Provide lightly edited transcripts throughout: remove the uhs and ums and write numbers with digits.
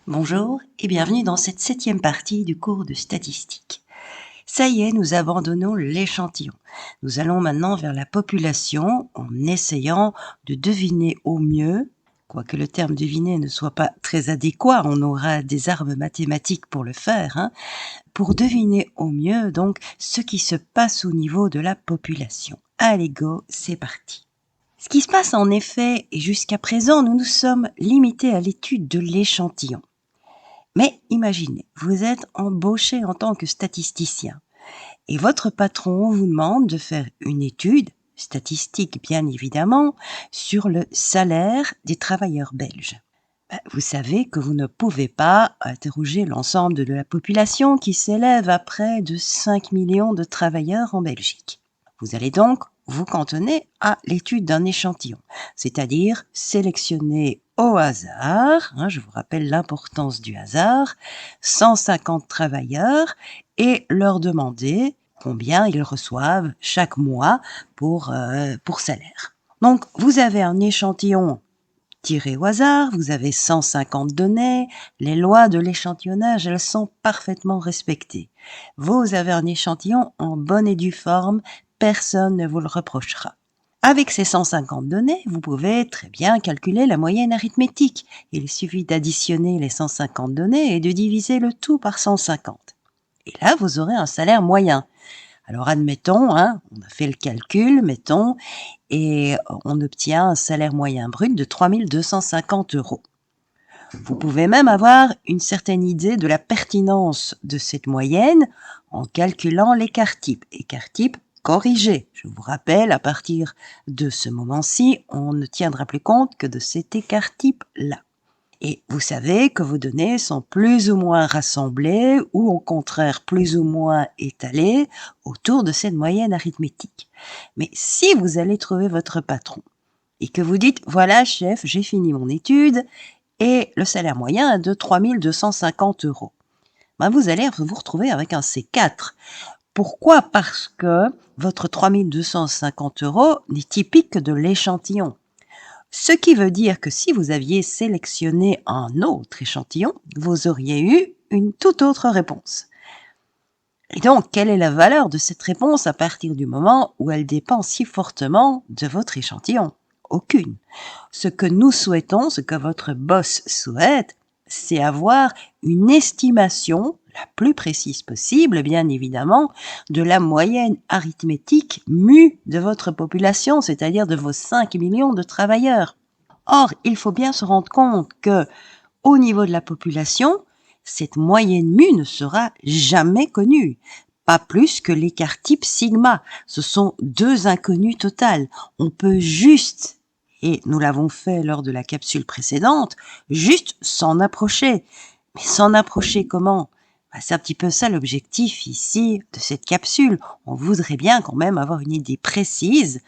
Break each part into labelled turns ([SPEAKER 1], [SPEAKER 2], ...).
[SPEAKER 1] Bonjour et bienvenue dans cette 7e partie du cours de statistique. Ça y est, nous abandonnons l'échantillon. Nous allons maintenant vers la population en essayant de deviner au mieux, quoique le terme deviner ne soit pas très adéquat, on aura des armes mathématiques pour le faire, pour deviner au mieux donc ce qui se passe au niveau de la population. Allez go, c'est parti. Ce qui se passe en effet, et jusqu'à présent, nous nous sommes limités à l'étude de l'échantillon. Mais imaginez, vous êtes embauché en tant que statisticien et votre patron vous demande de faire une étude, statistique bien évidemment, sur le salaire des travailleurs belges. Vous savez que vous ne pouvez pas interroger l'ensemble de la population qui s'élève à près de 5 millions de travailleurs en Belgique. Vous allez donc vous cantonner à l'étude d'un échantillon, c'est-à-dire sélectionner au hasard, je vous rappelle l'importance du hasard, 150 travailleurs et leur demander combien ils reçoivent chaque mois pour salaire. Donc, vous avez un échantillon tiré au hasard, vous avez 150 données, les lois de l'échantillonnage, elles sont parfaitement respectées. Vous avez un échantillon en bonne et due forme, personne ne vous le reprochera. Avec ces 150 données, vous pouvez très bien calculer la moyenne arithmétique. Il suffit d'additionner les 150 données et de diviser le tout par 150. Et là, vous aurez un salaire moyen. Alors admettons, on a fait le calcul, mettons, et on obtient un salaire moyen brut de 3 250 €. Vous pouvez même avoir une certaine idée de la pertinence de cette moyenne en calculant l'écart type. Écart type corrigé. Je vous rappelle, à partir de ce moment-ci, on ne tiendra plus compte que de cet écart type-là. Et vous savez que vos données sont plus ou moins rassemblées ou au contraire plus ou moins étalées autour de cette moyenne arithmétique. Mais si vous allez trouver votre patron et que vous dites « Voilà chef, j'ai fini mon étude et le salaire moyen est de 3 250 €. » Vous allez vous retrouver avec un C4. Pourquoi ? Parce que votre 3 250 € n'est typique que de l'échantillon. Ce qui veut dire que si vous aviez sélectionné un autre échantillon, vous auriez eu une toute autre réponse. Et donc, quelle est la valeur de cette réponse à partir du moment où elle dépend si fortement de votre échantillon ? Aucune. Ce que nous souhaitons, ce que votre boss souhaite, c'est avoir une estimation la plus précise possible, bien évidemment, de la moyenne arithmétique mue de votre population, c'est-à-dire de vos 5 millions de travailleurs. Or, il faut bien se rendre compte que, au niveau de la population, cette moyenne mue ne sera jamais connue. Pas plus que l'écart type sigma. Ce sont deux inconnus totales. On peut juste, et nous l'avons fait lors de la capsule précédente, juste s'en approcher. Mais s'en approcher comment ? C'est un petit peu ça l'objectif ici de cette capsule. On voudrait bien quand même avoir une idée précise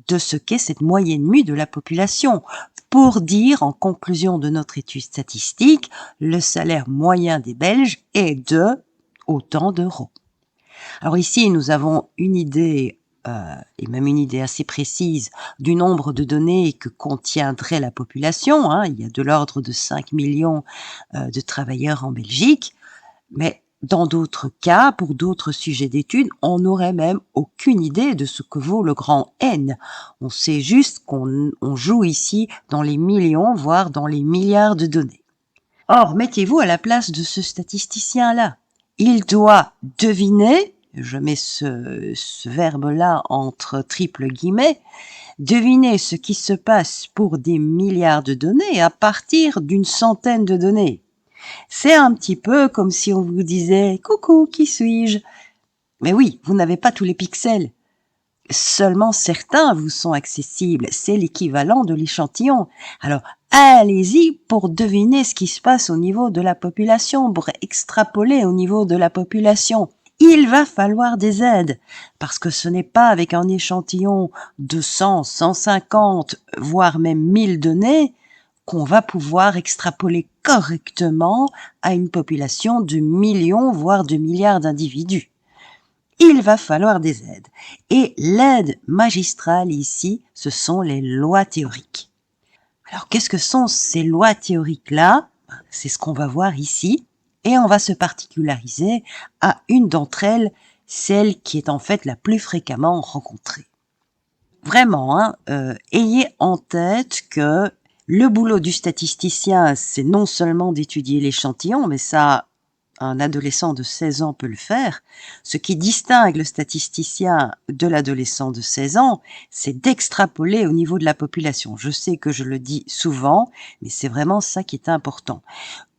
[SPEAKER 1] de ce qu'est cette moyenne mue de la population, pour dire, en conclusion de notre étude statistique, le salaire moyen des Belges est de autant d'euros. Alors ici, nous avons une idée, et même une idée assez précise, du nombre de données que contiendrait la population. Il y a de l'ordre de 5 millions de travailleurs en Belgique, mais dans d'autres cas, pour d'autres sujets d'études, on n'aurait même aucune idée de ce que vaut le grand N. On sait juste qu'on joue ici dans les millions, voire dans les milliards de données. Or, mettez-vous à la place de ce statisticien-là. Il doit deviner, je mets ce verbe-là entre triple guillemets, deviner ce qui se passe pour des milliards de données à partir d'une centaine de données. C'est un petit peu comme si on vous disait « Coucou, qui suis-je » Mais oui, vous n'avez pas tous les pixels. Seulement certains vous sont accessibles. C'est l'équivalent de l'échantillon. Alors, allez-y pour deviner ce qui se passe au niveau de la population, pour extrapoler au niveau de la population. Il va falloir des aides, parce que ce n'est pas avec un échantillon de 100, 150, voire même 1000 données qu'on va pouvoir extrapoler correctement à une population de millions, voire de milliards d'individus. Il va falloir des aides. Et l'aide magistrale ici, ce sont les lois théoriques. Alors, qu'est-ce que sont ces lois théoriques-là ? C'est ce qu'on va voir ici. Et on va se particulariser à une d'entre elles, celle qui est en fait la plus fréquemment rencontrée. Vraiment, ayez en tête que le boulot du statisticien, c'est non seulement d'étudier l'échantillon, mais ça, un adolescent de 16 ans peut le faire. Ce qui distingue le statisticien de l'adolescent de 16 ans, c'est d'extrapoler au niveau de la population. Je sais que je le dis souvent, mais c'est vraiment ça qui est important.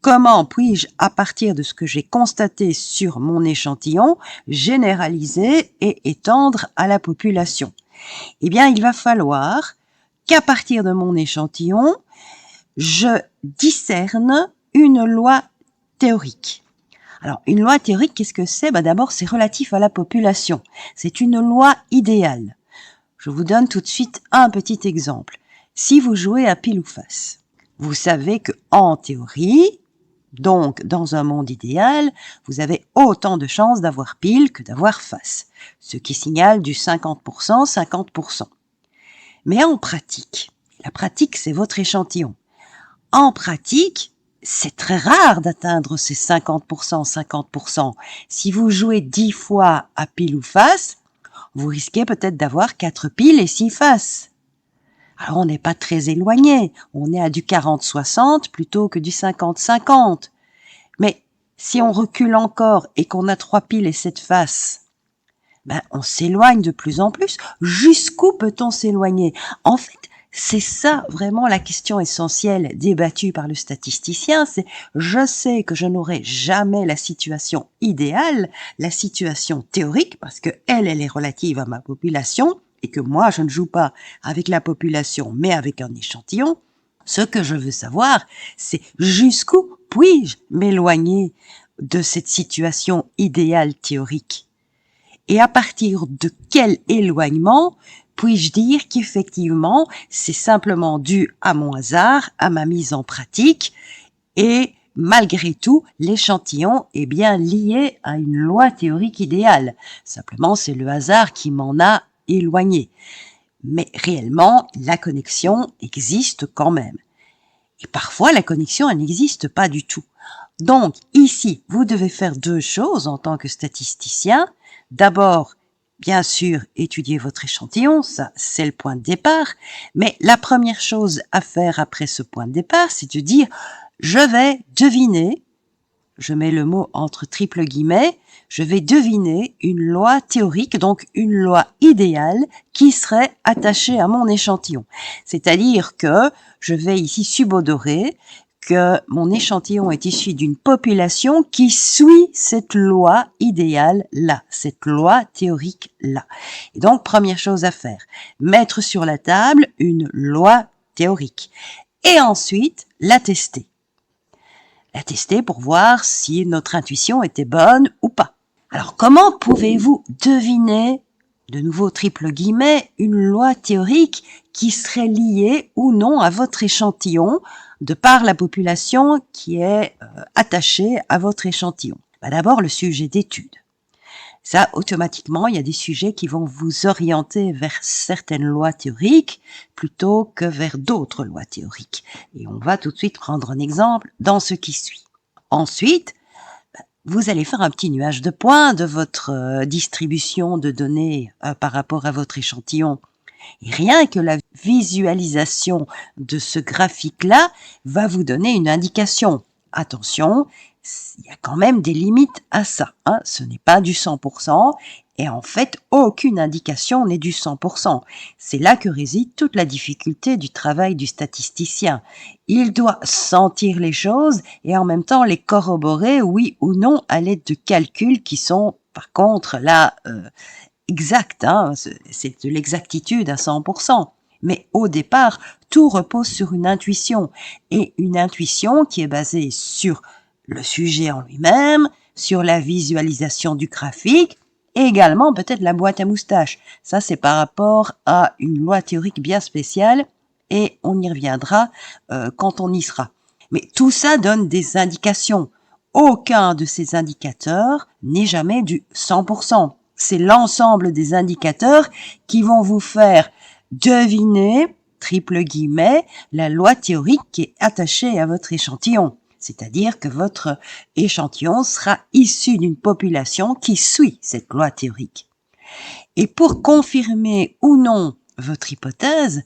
[SPEAKER 1] Comment puis-je, à partir de ce que j'ai constaté sur mon échantillon, généraliser et étendre à la population? Eh bien, il va falloir qu'à partir de mon échantillon, je discerne une loi théorique. Alors, une loi théorique, qu'est-ce que c'est? D'abord, c'est relatif à la population. C'est une loi idéale. Je vous donne tout de suite un petit exemple. Si vous jouez à pile ou face, vous savez que en théorie, donc dans un monde idéal, vous avez autant de chances d'avoir pile que d'avoir face, ce qui signale du 50%, 50%. Mais en pratique, la pratique c'est votre échantillon. En pratique, c'est très rare d'atteindre ces 50%, 50%. Si vous jouez 10 fois à pile ou face, vous risquez peut-être d'avoir 4 piles et 6 faces. Alors on n'est pas très éloigné, on est à du 40-60 plutôt que du 50-50. Mais si on recule encore et qu'on a 3 piles et 7 faces, on s'éloigne de plus en plus. Jusqu'où peut-on s'éloigner? En fait, c'est ça vraiment la question essentielle débattue par le statisticien, c'est je sais que je n'aurai jamais la situation idéale, la situation théorique, parce que elle est relative à ma population, et que moi je ne joue pas avec la population mais avec un échantillon. Ce que je veux savoir, c'est jusqu'où puis-je m'éloigner de cette situation idéale théorique? Et à partir de quel éloignement puis-je dire qu'effectivement, c'est simplement dû à mon hasard, à ma mise en pratique, et malgré tout, l'échantillon est bien lié à une loi théorique idéale. Simplement, c'est le hasard qui m'en a éloigné. Mais réellement, la connexion existe quand même. Et parfois, la connexion, elle n'existe pas du tout. Donc, ici, vous devez faire deux choses en tant que statisticien. D'abord, bien sûr, étudier votre échantillon, ça, c'est le point de départ. Mais la première chose à faire après ce point de départ, c'est de dire, je vais deviner, je mets le mot entre triple guillemets, je vais deviner une loi théorique, donc une loi idéale qui serait attachée à mon échantillon. C'est-à-dire que je vais ici subodorer que mon échantillon est issu d'une population qui suit cette loi idéale-là, cette loi théorique-là. Et donc, première chose à faire, mettre sur la table une loi théorique. Et ensuite, la tester. La tester pour voir si notre intuition était bonne ou pas. Alors, comment pouvez-vous deviner, de nouveau triple guillemets, une loi théorique qui serait liée ou non à votre échantillon de par la population qui est attachée à votre échantillon? D'abord, le sujet d'étude. Ça, automatiquement, il y a des sujets qui vont vous orienter vers certaines lois théoriques plutôt que vers d'autres lois théoriques. Et on va tout de suite prendre un exemple dans ce qui suit. Ensuite, vous allez faire un petit nuage de points de votre distribution de données par rapport à votre échantillon. Et rien que la visualisation de ce graphique-là va vous donner une indication. Attention, il y a quand même des limites à ça. Ce n'est pas du 100%, et en fait, aucune indication n'est du 100%. C'est là que réside toute la difficulté du travail du statisticien. Il doit sentir les choses et en même temps les corroborer, oui ou non, à l'aide de calculs qui sont, par contre, là, exacts. C'est de l'exactitude à 100%. Mais au départ, tout repose sur une intuition, et une intuition qui est basée sur le sujet en lui-même, sur la visualisation du graphique, et également peut-être la boîte à moustaches. Ça, c'est par rapport à une loi théorique bien spéciale, et on y reviendra quand on y sera. Mais tout ça donne des indications. Aucun de ces indicateurs n'est jamais du 100%. C'est l'ensemble des indicateurs qui vont vous faire deviner, triple guillemets, la loi théorique qui est attachée à votre échantillon. c'est-à-dire que votre échantillon sera issu d'une population qui suit cette loi théorique. Et pour confirmer ou non votre hypothèse,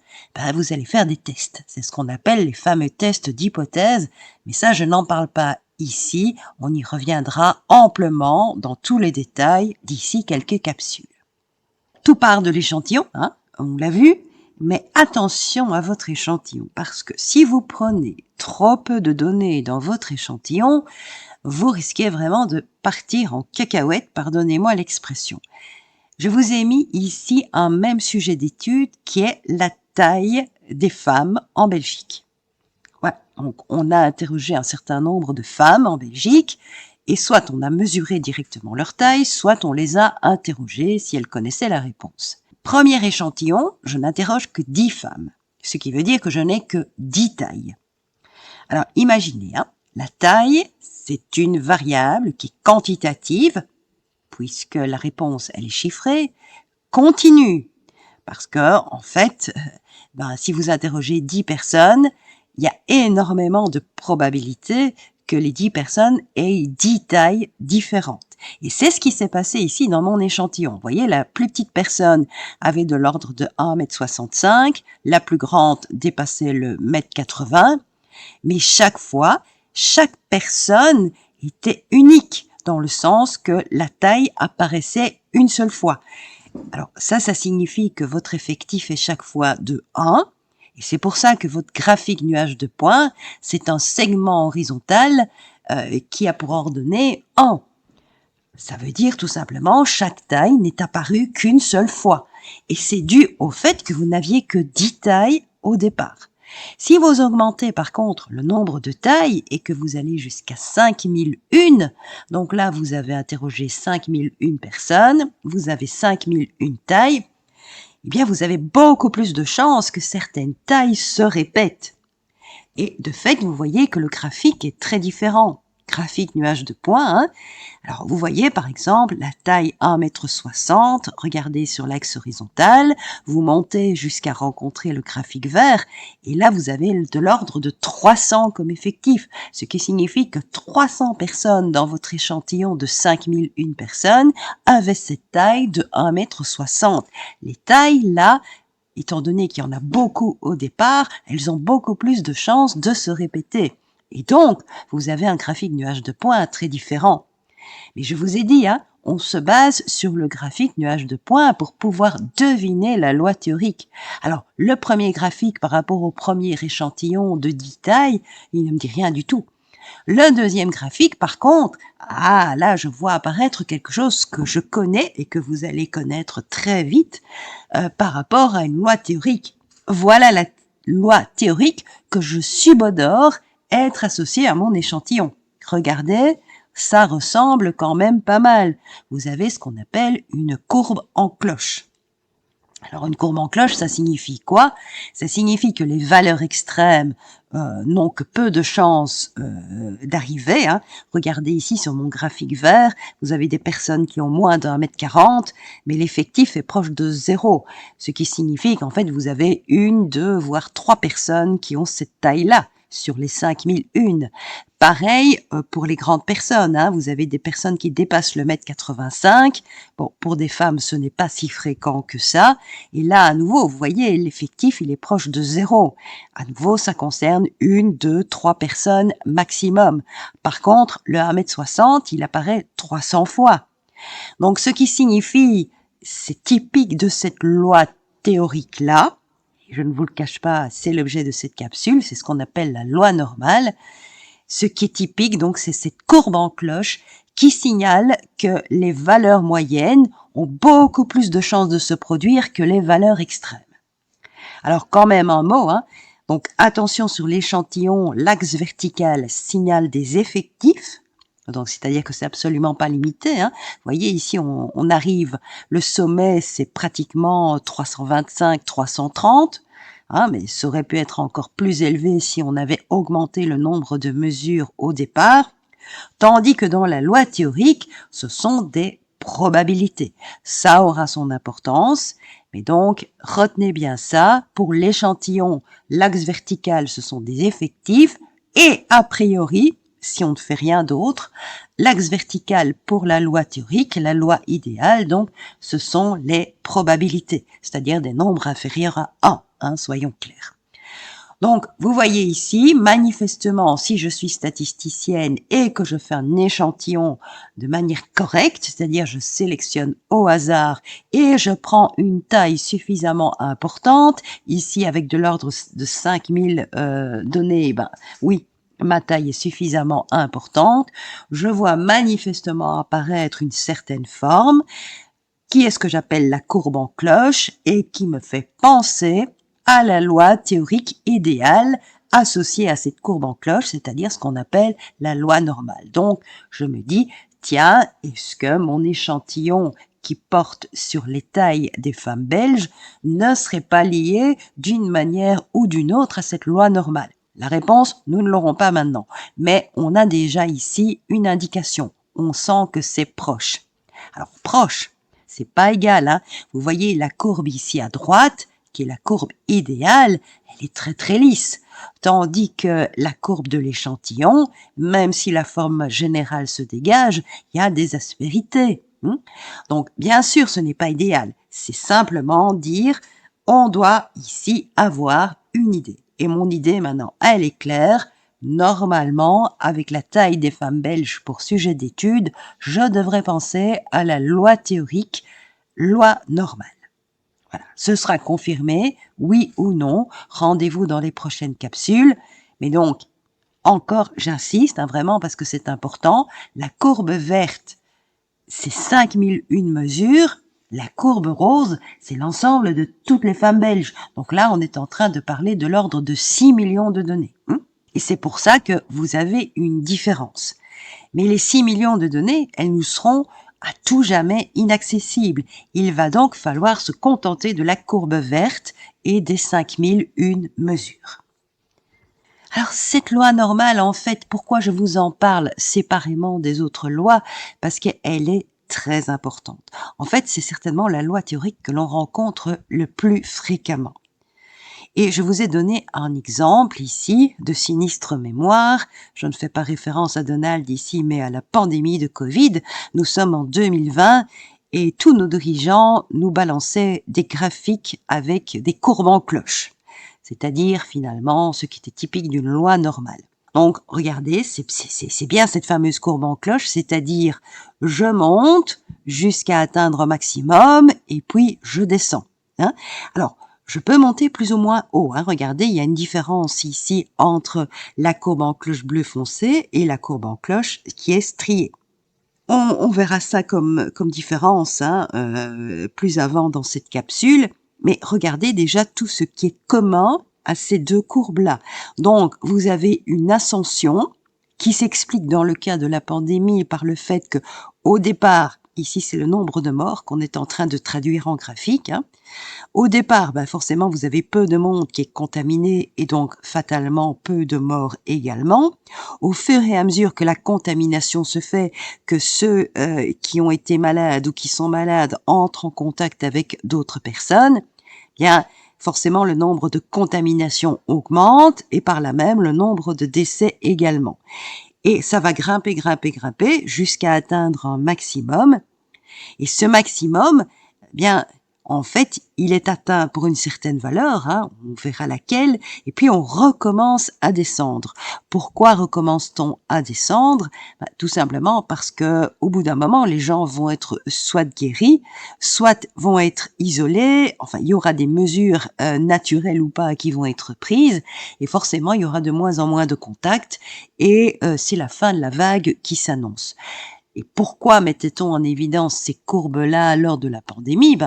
[SPEAKER 1] vous allez faire des tests. C'est ce qu'on appelle les fameux tests d'hypothèse, mais ça, je n'en parle pas ici. On y reviendra amplement dans tous les détails d'ici quelques capsules. Tout part de l'échantillon, hein, on l'a vu, mais attention à votre échantillon, parce que si vous prenez trop peu de données dans votre échantillon, vous risquez vraiment de partir en cacahuète, pardonnez-moi l'expression. Je vous ai mis ici un même sujet d'étude qui est la taille des femmes en Belgique. Ouais, donc on a interrogé un certain nombre de femmes en Belgique et soit on a mesuré directement leur taille, soit on les a interrogées si elles connaissaient la réponse. Premier échantillon, je n'interroge que 10 femmes, ce qui veut dire que je n'ai que 10 tailles. Alors imaginez, la taille, c'est une variable qui est quantitative, puisque la réponse, elle est chiffrée, continue. Parce que, en fait, si vous interrogez 10 personnes, il y a énormément de probabilités que les 10 personnes aient 10 tailles différentes. Et c'est ce qui s'est passé ici dans mon échantillon. Vous voyez, la plus petite personne avait de l'ordre de 1,65 m, la plus grande dépassait le 1,80 m, mais chaque fois, chaque personne était unique, dans le sens que la taille apparaissait une seule fois. Alors ça signifie que votre effectif est chaque fois de 1, et c'est pour ça que votre graphique nuage de points, c'est un segment horizontal qui a pour ordonnée 1. Ça veut dire tout simplement chaque taille n'est apparue qu'une seule fois. Et c'est dû au fait que vous n'aviez que 10 tailles au départ. Si vous augmentez par contre le nombre de tailles et que vous allez jusqu'à 5001, donc là vous avez interrogé 5001 personnes, vous avez 5001 tailles, eh bien vous avez beaucoup plus de chances que certaines tailles se répètent. Et de fait, vous voyez que le graphique est très différent. Graphique nuage de points. Alors, vous voyez, par exemple, la taille 1,60 m, regardez sur l'axe horizontal, vous montez jusqu'à rencontrer le graphique vert, et là, vous avez de l'ordre de 300 comme effectif, ce qui signifie que 300 personnes dans votre échantillon de 5001 personnes avaient cette taille de 1,60 m. Les tailles, là, étant donné qu'il y en a beaucoup au départ, elles ont beaucoup plus de chances de se répéter. Et donc, vous avez un graphique nuage de points très différent. Mais je vous ai dit, on se base sur le graphique nuage de points pour pouvoir deviner la loi théorique. Alors, le premier graphique par rapport au premier échantillon de 10 tailles, il ne me dit rien du tout. Le deuxième graphique, par contre, là, je vois apparaître quelque chose que je connais et que vous allez connaître très vite par rapport à une loi théorique. Voilà la loi théorique que je subodore être associée à mon échantillon. Regardez, ça ressemble quand même pas mal. Vous avez ce qu'on appelle une courbe en cloche. Alors une courbe en cloche, ça signifie quoi? Ça signifie que les valeurs extrêmes n'ont que peu de chances d'arriver. Regardez ici sur mon graphique vert, vous avez des personnes qui ont moins d'1,40 m, mais l'effectif est proche de 0. Ce qui signifie qu'en fait, vous avez 1, 2, voire 3 personnes qui ont cette taille-là sur les 5001. Pareil pour les grandes personnes, vous avez des personnes qui dépassent le 1,85 m. Bon, pour des femmes, ce n'est pas si fréquent que ça. Et là, à nouveau, vous voyez, l'effectif, il est proche de 0. À nouveau, ça concerne 1, 2, 3 personnes maximum. Par contre, le 1,60 m, il apparaît 300 fois. Donc, ce qui signifie, c'est typique de cette loi théorique-là, je ne vous le cache pas, c'est l'objet de cette capsule, c'est ce qu'on appelle la loi normale. Ce qui est typique, donc, c'est cette courbe en cloche qui signale que les valeurs moyennes ont beaucoup plus de chances de se produire que les valeurs extrêmes. Alors, quand même un mot, donc attention sur l'échantillon, l'axe vertical signale des effectifs, donc c'est-à-dire que c'est absolument pas limité. Vous voyez ici, on arrive, le sommet c'est pratiquement 325, 330. Mais ça aurait pu être encore plus élevé si on avait augmenté le nombre de mesures au départ, tandis que dans la loi théorique, ce sont des probabilités. Ça aura son importance, mais donc retenez bien ça, pour l'échantillon, l'axe vertical, ce sont des effectifs, et a priori, si on ne fait rien d'autre. L'axe vertical pour la loi théorique, la loi idéale, donc, ce sont les probabilités, c'est-à-dire des nombres inférieurs à 1, soyons clairs. Donc, vous voyez ici, manifestement, si je suis statisticienne et que je fais un échantillon de manière correcte, c'est-à-dire je sélectionne au hasard et je prends une taille suffisamment importante, ici avec de l'ordre de 5000 données, oui, ma taille est suffisamment importante, je vois manifestement apparaître une certaine forme, qui est ce que j'appelle la courbe en cloche et qui me fait penser à la loi théorique idéale associée à cette courbe en cloche, c'est-à-dire ce qu'on appelle la loi normale. Donc, je me dis, tiens, est-ce que mon échantillon qui porte sur les tailles des femmes belges ne serait pas lié d'une manière ou d'une autre à cette loi normale? La réponse, nous ne l'aurons pas maintenant, mais on a déjà ici une indication. On sent que c'est proche. Alors, proche, c'est pas égal, hein. Vous voyez la courbe ici à droite, qui est la courbe idéale, elle est très très lisse. Tandis que la courbe de l'échantillon, même si la forme générale se dégage, il y a des aspérités. Donc, bien sûr, ce n'est pas idéal. C'est simplement dire, on doit ici avoir une idée. Et mon idée maintenant, elle est claire. Normalement, avec la taille des femmes belges pour sujet d'étude, je devrais penser à la loi théorique, loi normale. Voilà, ce sera confirmé, oui ou non. Rendez-vous dans les prochaines capsules. Mais donc, encore, j'insiste, vraiment, parce que c'est important, la courbe verte, c'est 5001 mesures. La courbe rose, c'est l'ensemble de toutes les femmes belges. Donc là, on est en train de parler de l'ordre de 6 millions de données. Et c'est pour ça que vous avez une différence. Mais les 6 millions de données, elles nous seront à tout jamais inaccessibles. Il va donc falloir se contenter de la courbe verte et des 5001 mesures. Alors cette loi normale, en fait, pourquoi je vous en parle séparément des autres lois? Parce qu'elle est très importante. En fait, c'est certainement la loi théorique que l'on rencontre le plus fréquemment. Et je vous ai donné un exemple ici de sinistre mémoire. Je ne fais pas référence à Donald ici, mais à la pandémie de Covid. Nous sommes en 2020 et tous nos dirigeants nous balançaient des graphiques avec des courbes en cloche. C'est-à-dire, finalement, ce qui était typique d'une loi normale. Donc, regardez, c'est bien cette fameuse courbe en cloche, c'est-à-dire, je monte jusqu'à atteindre un maximum et puis je descends. Alors, je peux monter plus ou moins haut. Regardez, il y a une différence ici entre la courbe en cloche bleu foncé et la courbe en cloche qui est striée. On verra ça comme différence plus avant dans cette capsule. Mais regardez déjà tout ce qui est commun à ces deux courbes-là. Donc, vous avez une ascension qui s'explique dans le cas de la pandémie par le fait que, au départ, ici c'est le nombre de morts qu'on est en train de traduire en graphique. Au départ, forcément, vous avez peu de monde qui est contaminé et donc fatalement peu de morts également. Au fur et à mesure que la contamination se fait, que ceux qui ont été malades ou qui sont malades entrent en contact avec d'autres personnes, bien forcément le nombre de contaminations augmente et par là même le nombre de décès également. Et ça va grimper jusqu'à atteindre un maximum. Et ce maximum, en fait, il est atteint pour une certaine valeur, on verra laquelle, et puis on recommence à descendre. Pourquoi recommence-t-on à descendre? Tout simplement parce que au bout d'un moment, les gens vont être soit guéris, soit vont être isolés, enfin, il y aura des mesures naturelles ou pas qui vont être prises, et forcément, il y aura de moins en moins de contacts, et c'est la fin de la vague qui s'annonce. Et pourquoi mettait-on en évidence ces courbes-là lors de la pandémie?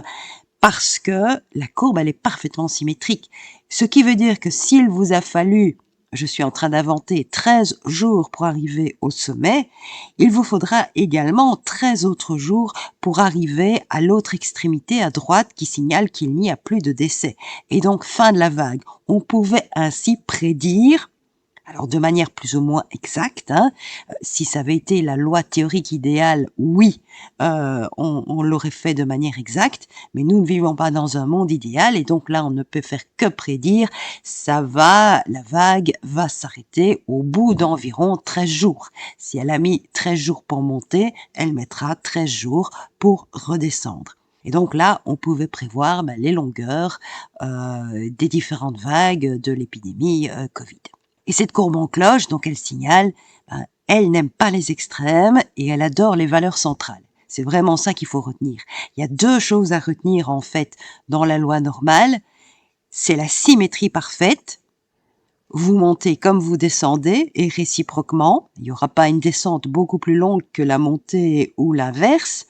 [SPEAKER 1] Parce que la courbe, elle est parfaitement symétrique. Ce qui veut dire que s'il vous a fallu, je suis en train d'inventer 13 jours pour arriver au sommet, il vous faudra également 13 autres jours pour arriver à l'autre extrémité à droite qui signale qu'il n'y a plus de décès. Et donc, fin de la vague. On pouvait ainsi prédire Alors de manière plus ou moins exacte, hein, si ça avait été la loi théorique idéale, oui, on l'aurait fait de manière exacte, mais nous ne vivons pas dans un monde idéal et donc là on ne peut faire que prédire, la vague va s'arrêter au bout d'environ 13 jours. Si elle a mis 13 jours pour monter, elle mettra 13 jours pour redescendre. Et donc là, on pouvait prévoir les longueurs des différentes vagues de l'épidémie Covid. Et cette courbe en cloche, donc elle signale, elle n'aime pas les extrêmes et elle adore les valeurs centrales. C'est vraiment ça qu'il faut retenir. Il y a deux choses à retenir en fait dans la loi normale. C'est la symétrie parfaite. Vous montez comme vous descendez et réciproquement. Il n'y aura pas une descente beaucoup plus longue que la montée ou l'inverse.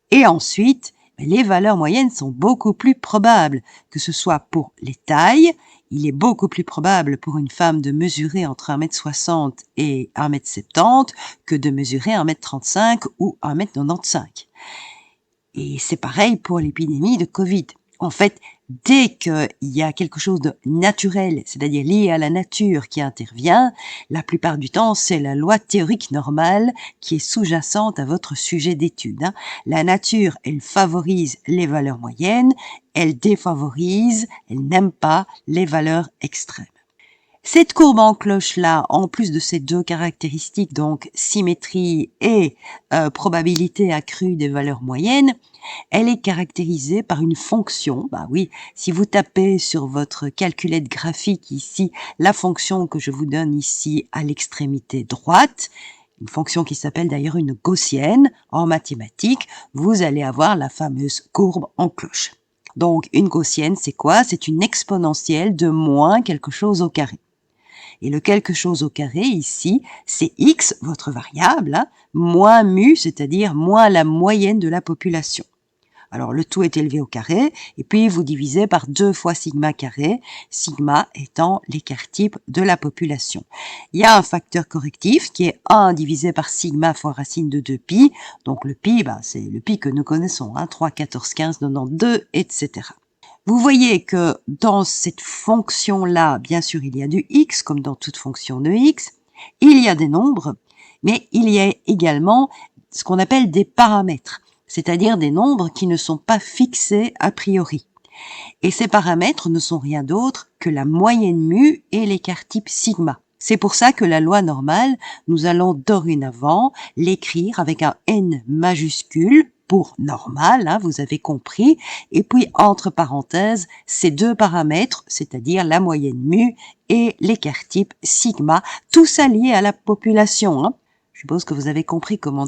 [SPEAKER 1] Et ensuite, les valeurs moyennes sont beaucoup plus probables, que ce soit pour les tailles. Il est beaucoup plus probable pour une femme de mesurer entre 1,60 m et 1,70 m que de mesurer 1,35 m ou 1,95 m. Et c'est pareil pour l'épidémie de Covid. En fait, dès qu'il y a quelque chose de naturel, c'est-à-dire lié à la nature qui intervient, la plupart du temps, c'est la loi théorique normale qui est sous-jacente à votre sujet d'étude. La nature, elle favorise les valeurs moyennes, elle défavorise, elle n'aime pas les valeurs extrêmes. Cette courbe en cloche-là, en plus de ces deux caractéristiques, donc symétrie et probabilité accrue des valeurs moyennes, elle est caractérisée par une fonction. Oui, si vous tapez sur votre calculette graphique ici, la fonction que je vous donne ici à l'extrémité droite, une fonction qui s'appelle d'ailleurs une gaussienne en mathématiques, vous allez avoir la fameuse courbe en cloche. Donc une gaussienne, c'est quoi? C'est une exponentielle de moins quelque chose au carré. Et le quelque chose au carré, ici, c'est x, votre variable, moins mu, c'est-à-dire moins la moyenne de la population. Alors, le tout est élevé au carré, et puis vous divisez par 2 fois sigma carré, sigma étant l'écart-type de la population. Il y a un facteur correctif qui est 1 divisé par sigma fois racine de 2pi, donc le pi, c'est le pi que nous connaissons, 3, 14, 15, 92, etc. Vous voyez que dans cette fonction-là, bien sûr, il y a du x, comme dans toute fonction de x. Il y a des nombres, mais il y a également ce qu'on appelle des paramètres, c'est-à-dire des nombres qui ne sont pas fixés a priori. Et ces paramètres ne sont rien d'autre que la moyenne mu et l'écart-type sigma. C'est pour ça que la loi normale, nous allons dorénavant l'écrire avec un n majuscule, pour normal, vous avez compris, et puis entre parenthèses, ces deux paramètres, c'est-à-dire la moyenne mu et l'écart-type sigma, tout ça lié à la population. Je suppose que vous avez compris comment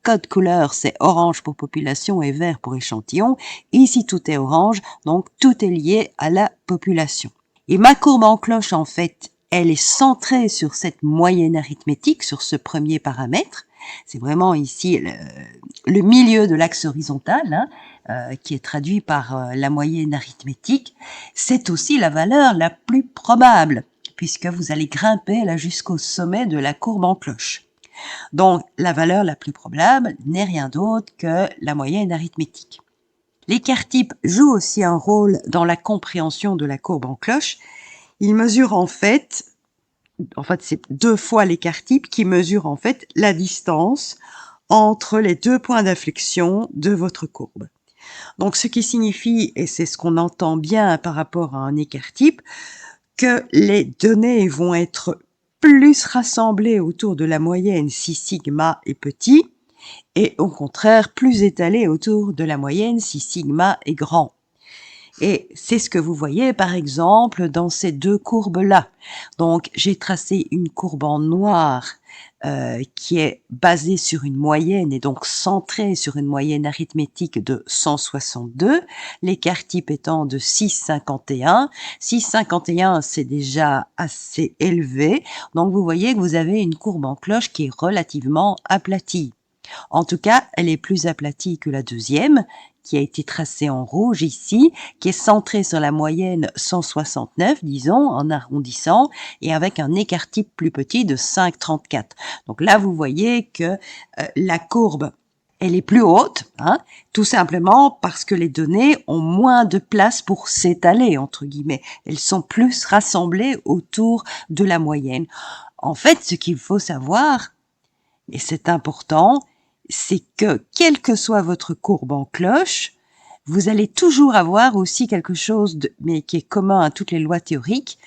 [SPEAKER 1] code couleur, c'est orange pour population et vert pour échantillon. Ici, tout est orange, donc tout est lié à la population. Et ma courbe en cloche, en fait, elle est centrée sur cette moyenne arithmétique, sur ce premier paramètre. C'est vraiment ici le milieu de l'axe horizontal, qui est traduit par la moyenne arithmétique. C'est aussi la valeur la plus probable, puisque vous allez grimper là jusqu'au sommet de la courbe en cloche. Donc, la valeur la plus probable n'est rien d'autre que la moyenne arithmétique. L'écart-type joue aussi un rôle dans la compréhension de la courbe en cloche. Il mesure en fait c'est 2 fois l'écart-type qui mesure en fait la distance entre les deux points d'inflexion de votre courbe. Donc, ce qui signifie, et c'est ce qu'on entend bien par rapport à un écart-type, que les données vont être plus rassemblées autour de la moyenne si sigma est petit, et au contraire plus étalées autour de la moyenne si sigma est grand. Et c'est ce que vous voyez, par exemple, dans ces deux courbes-là. Donc, j'ai tracé une courbe en noir qui est basée sur une moyenne et donc centrée sur une moyenne arithmétique de 162, l'écart-type étant de 6,51. 6,51, c'est déjà assez élevé. Donc, vous voyez que vous avez une courbe en cloche qui est relativement aplatie. En tout cas, elle est plus aplatie que la deuxième, qui a été tracée en rouge ici, qui est centrée sur la moyenne 169, disons, en arrondissant, et avec un écart-type plus petit de 5,34. Donc là, vous voyez que la courbe elle est plus haute, hein, tout simplement parce que les données ont moins de place pour s'étaler, entre guillemets. Elles sont plus rassemblées autour de la moyenne. En fait, ce qu'il faut savoir, et c'est important, c'est que quelle que soit votre courbe en cloche, vous allez toujours avoir aussi quelque chose mais qui est commun à toutes les lois théoriques,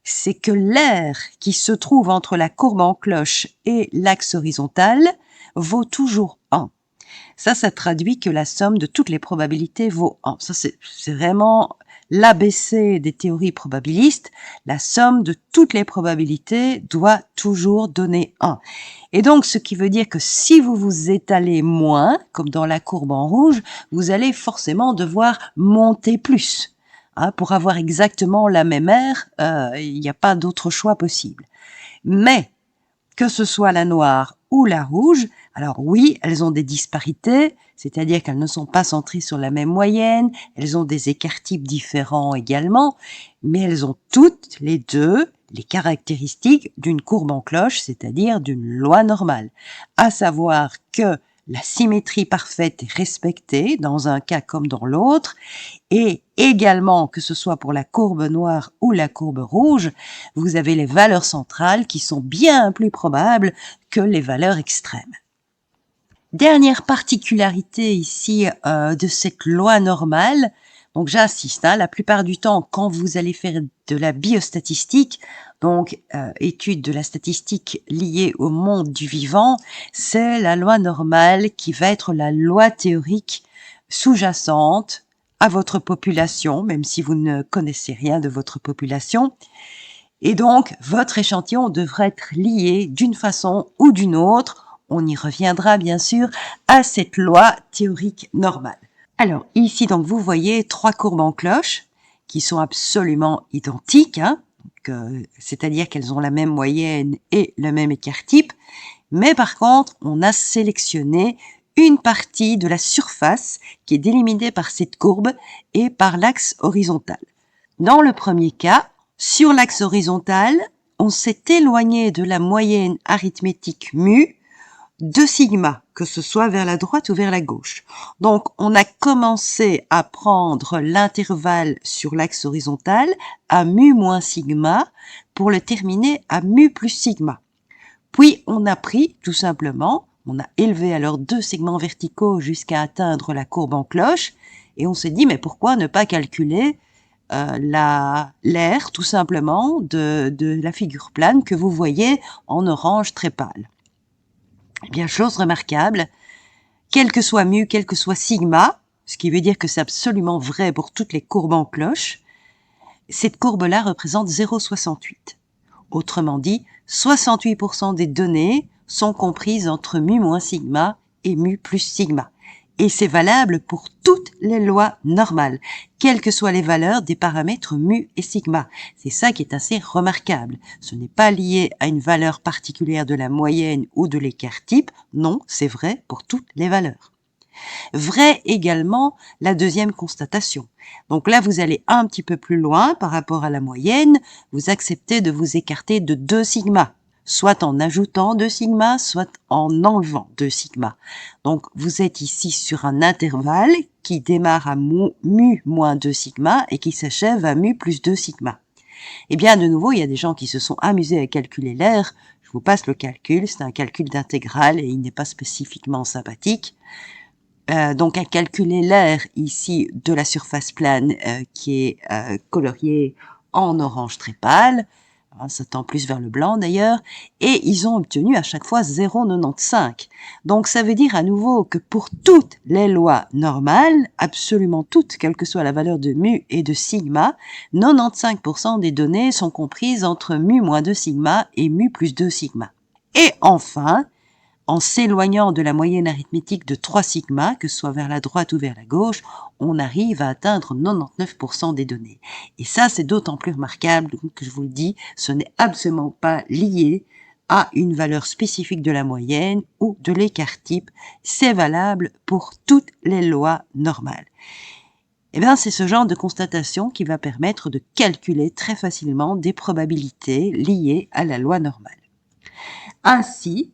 [SPEAKER 1] c'est que l'aire qui se trouve entre la courbe en cloche et l'axe horizontal vaut toujours 1. Ça traduit que la somme de toutes les probabilités vaut 1. Ça, c'est vraiment l'ABC des théories probabilistes. La somme de toutes les probabilités doit toujours donner 1. Et donc, ce qui veut dire que si vous vous étalez moins, comme dans la courbe en rouge, vous allez forcément devoir monter plus. Hein, pour avoir exactement la même aire, il n'y a pas d'autre choix possible. Mais, que ce soit la noire ou la rouge, alors oui, elles ont des disparités, c'est-à-dire qu'elles ne sont pas centrées sur la même moyenne, elles ont des écarts-types différents également, mais elles ont toutes les deux les caractéristiques d'une courbe en cloche, c'est-à-dire d'une loi normale, à savoir que la symétrie parfaite est respectée dans un cas comme dans l'autre, et également, que ce soit pour la courbe noire ou la courbe rouge, vous avez les valeurs centrales qui sont bien plus probables que les valeurs extrêmes. Dernière particularité ici de cette loi normale, donc j'insiste, hein, la plupart du temps, quand vous allez faire de la biostatistique, donc étude de la statistique liée au monde du vivant, c'est la loi normale qui va être la loi théorique sous-jacente à votre population, même si vous ne connaissez rien de votre population. Et donc, votre échantillon devrait être lié d'une façon ou d'une autre, on y reviendra bien sûr, à cette loi théorique normale. Alors, ici, donc, vous voyez 3 courbes en cloche qui sont absolument identiques, hein, c'est-à-dire qu'elles ont la même moyenne et le même écart-type, mais par contre, on a sélectionné une partie de la surface qui est délimitée par cette courbe et par l'axe horizontal. Dans le premier cas, sur l'axe horizontal, on s'est éloigné de la moyenne arithmétique mu de sigma, que ce soit vers la droite ou vers la gauche. Donc, on a commencé à prendre l'intervalle sur l'axe horizontal à mu moins sigma pour le terminer à mu plus sigma. Puis, on a pris, tout simplement, on a élevé alors 2 segments verticaux jusqu'à atteindre la courbe en cloche, et on s'est dit, mais pourquoi ne pas calculer l'aire, tout simplement, de la figure plane que vous voyez en orange très pâle. Eh bien, chose remarquable, quel que soit mu, quel que soit sigma, ce qui veut dire que c'est absolument vrai pour toutes les courbes en cloche, cette courbe-là représente 0,68. Autrement dit, 68% des données sont comprises entre mu moins sigma et mu plus sigma. Et c'est valable pour toutes les lois normales, quelles que soient les valeurs des paramètres mu et sigma. C'est ça qui est assez remarquable. Ce n'est pas lié à une valeur particulière de la moyenne ou de l'écart type. Non, c'est vrai pour toutes les valeurs. Vrai également la deuxième constatation. Donc là, vous allez un petit peu plus loin par rapport à la moyenne. Vous acceptez de vous écarter de 2 sigma, soit en ajoutant 2 sigma, soit en enlevant 2 sigma. Donc, vous êtes ici sur un intervalle qui démarre à mu moins 2 sigma et qui s'achève à mu plus 2 sigma. Eh bien, de nouveau, il y a des gens qui se sont amusés à calculer l'aire. Je vous passe le calcul, c'est un calcul d'intégrale et il n'est pas spécifiquement sympathique. Donc à calculer l'aire ici de la surface plane qui est coloriée en orange très pâle, ça tend plus vers le blanc d'ailleurs, et ils ont obtenu à chaque fois 0,95. Donc ça veut dire à nouveau que pour toutes les lois normales, absolument toutes, quelle que soit la valeur de mu et de sigma, 95% des données sont comprises entre mu moins 2 sigma et mu plus 2 sigma. Et enfin, en s'éloignant de la moyenne arithmétique de 3 sigma, que ce soit vers la droite ou vers la gauche, on arrive à atteindre 99% des données. Et ça, c'est d'autant plus remarquable que je vous le dis, ce n'est absolument pas lié à une valeur spécifique de la moyenne ou de l'écart type. C'est valable pour toutes les lois normales. Eh bien, c'est ce genre de constatation qui va permettre de calculer très facilement des probabilités liées à la loi normale. Ainsi,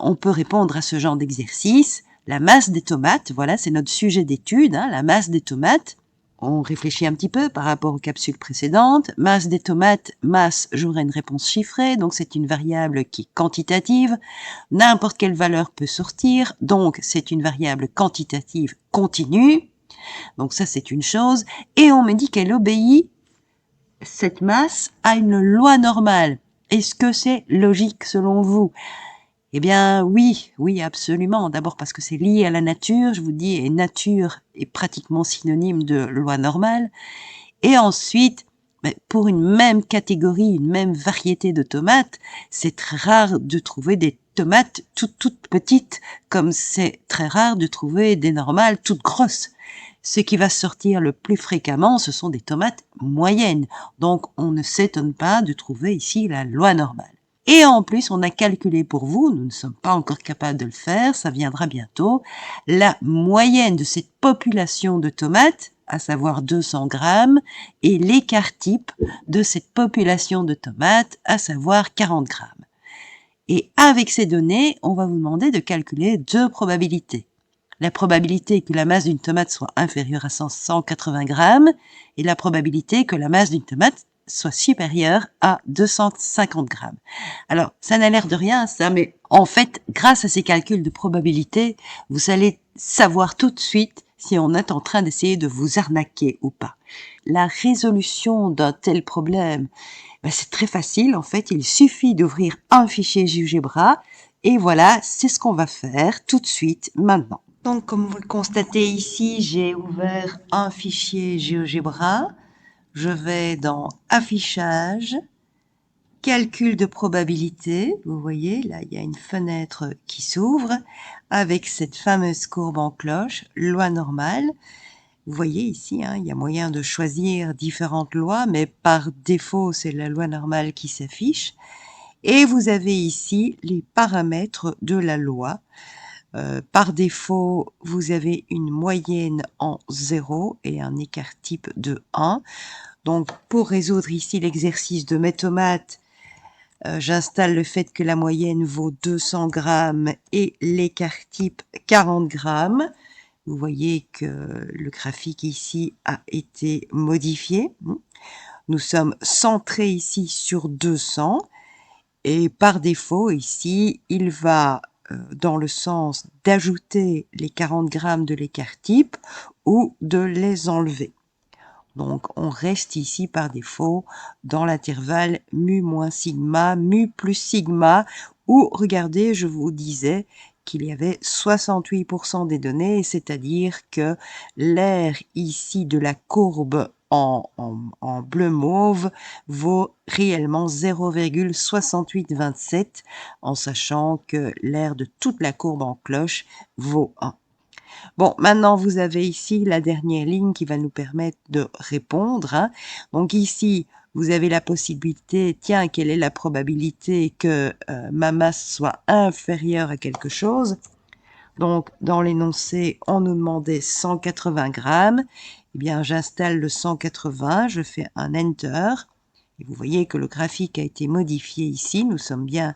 [SPEAKER 1] on peut répondre à ce genre d'exercice. la masse des tomates, voilà, c'est notre sujet d'étude, hein, la masse des tomates. On réfléchit un petit peu par rapport aux capsules précédentes. Masse des tomates, masse, j'aurai une réponse chiffrée, donc c'est une variable qui est quantitative. N'importe quelle valeur peut sortir, donc c'est une variable quantitative continue. Donc ça, c'est une chose. Et on me dit qu'elle obéit, cette masse, à une loi normale. Est-ce que c'est logique selon vous? Eh bien, oui, oui, absolument. D'abord parce que c'est lié à la nature, je vous dis, et nature est pratiquement synonyme de loi normale. Et ensuite, pour une même catégorie, une même variété de tomates, c'est très rare de trouver des tomates toutes petites, comme c'est très rare de trouver des normales toutes grosses. Ce qui va sortir le plus fréquemment, ce sont des tomates moyennes. Donc, on ne s'étonne pas de trouver ici la loi normale. Et en plus, on a calculé pour vous, nous ne sommes pas encore capables de le faire, ça viendra bientôt, la moyenne de cette population de tomates, à savoir 200 grammes, et l'écart type de cette population de tomates, à savoir 40 grammes. Et avec ces données, on va vous demander de calculer deux probabilités. La probabilité que la masse d'une tomate soit inférieure à 180 grammes et la probabilité que la masse d'une tomate soit supérieure à 250 grammes. Alors, ça n'a l'air de rien, ça, mais en fait, grâce à ces calculs de probabilité, vous allez savoir tout de suite si on est en train d'essayer de vous arnaquer ou pas. La résolution d'un tel problème, c'est très facile, en fait, il suffit d'ouvrir un fichier GeoGebra, et voilà, c'est ce qu'on va faire tout de suite, maintenant. Donc, comme vous le constatez ici, j'ai ouvert un fichier GeoGebra. Je vais dans Affichage, Calcul de probabilité. Vous voyez, là, il y a une fenêtre qui s'ouvre avec cette fameuse courbe en cloche, loi normale. Vous voyez ici, hein, il y a moyen de choisir différentes lois, mais par défaut, c'est la loi normale qui s'affiche. Et vous avez ici les paramètres de la loi. Par défaut, vous avez une moyenne en 0 et un écart type de 1. Donc, pour résoudre ici l'exercice de mes tomates, j'installe le fait que la moyenne vaut 200 grammes et l'écart type 40 grammes. Vous voyez que le graphique ici a été modifié. Nous sommes centrés ici sur 200 et par défaut ici, il va dans le sens d'ajouter les 40 grammes de l'écart type ou de les enlever. Donc, on reste ici par défaut dans l'intervalle mu moins sigma, mu plus sigma, où, regardez, je vous disais qu'il y avait 68% des données, c'est-à-dire que l'aire ici de la courbe en bleu mauve vaut réellement 0,6827, en sachant que l'aire de toute la courbe en cloche vaut 1. Bon, maintenant, vous avez ici la dernière ligne qui va nous permettre de répondre, hein. Donc ici, vous avez la possibilité, tiens, quelle est la probabilité que ma masse soit inférieure à quelque chose? Donc, dans l'énoncé, on nous demandait 180 grammes. Eh bien, j'installe le 180, je fais un Enter. Et vous voyez que le graphique a été modifié ici. Nous sommes bien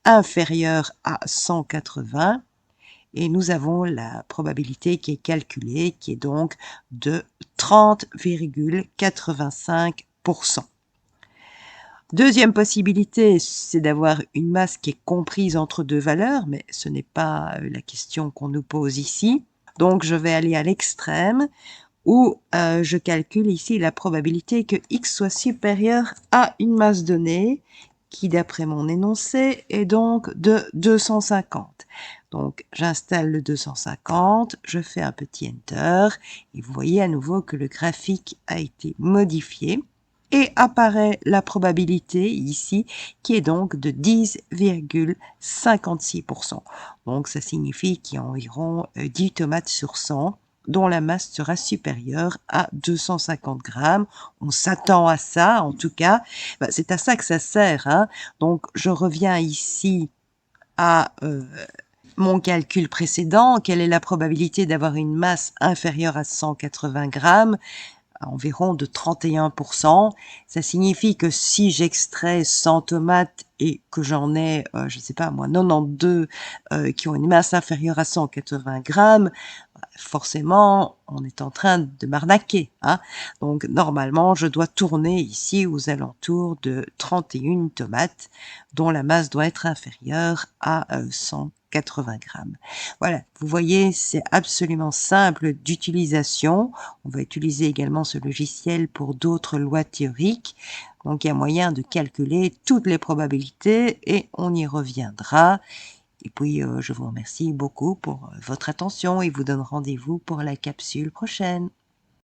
[SPEAKER 1] inférieurs à 180. Et nous avons la probabilité qui est calculée, qui est donc de 30,85%. Deuxième possibilité, c'est d'avoir une masse qui est comprise entre deux valeurs, mais ce n'est pas la question qu'on nous pose ici. Donc, je vais aller à l'extrême où je calcule ici la probabilité que x soit supérieur à une masse donnée, qui, d'après mon énoncé, est donc de 250. Donc, j'installe le 250, je fais un petit Enter, et vous voyez à nouveau que le graphique a été modifié, et apparaît la probabilité ici, qui est donc de 10,56%. Donc, ça signifie qu'il y a environ 10 tomates sur 100, dont la masse sera supérieure à 250 grammes. On s'attend à ça, en tout cas. C'est à ça que ça sert, hein. Donc, je reviens ici à mon calcul précédent. Quelle est la probabilité d'avoir une masse inférieure à 180 grammes? à environ de 31%. Ça signifie que si j'extrais 100 tomates et que j'en ai, je sais pas moi, 92 qui ont une masse inférieure à 180 grammes, forcément, on est en train de m'arnaquer, hein. Donc normalement, je dois tourner ici aux alentours de 31 tomates, dont la masse doit être inférieure à 180 grammes. Voilà, vous voyez, c'est absolument simple d'utilisation. On va utiliser également ce logiciel pour d'autres lois théoriques. Donc il y a moyen de calculer toutes les probabilités et on y reviendra. Et puis, je vous remercie beaucoup pour votre attention et vous donne rendez-vous pour la capsule prochaine.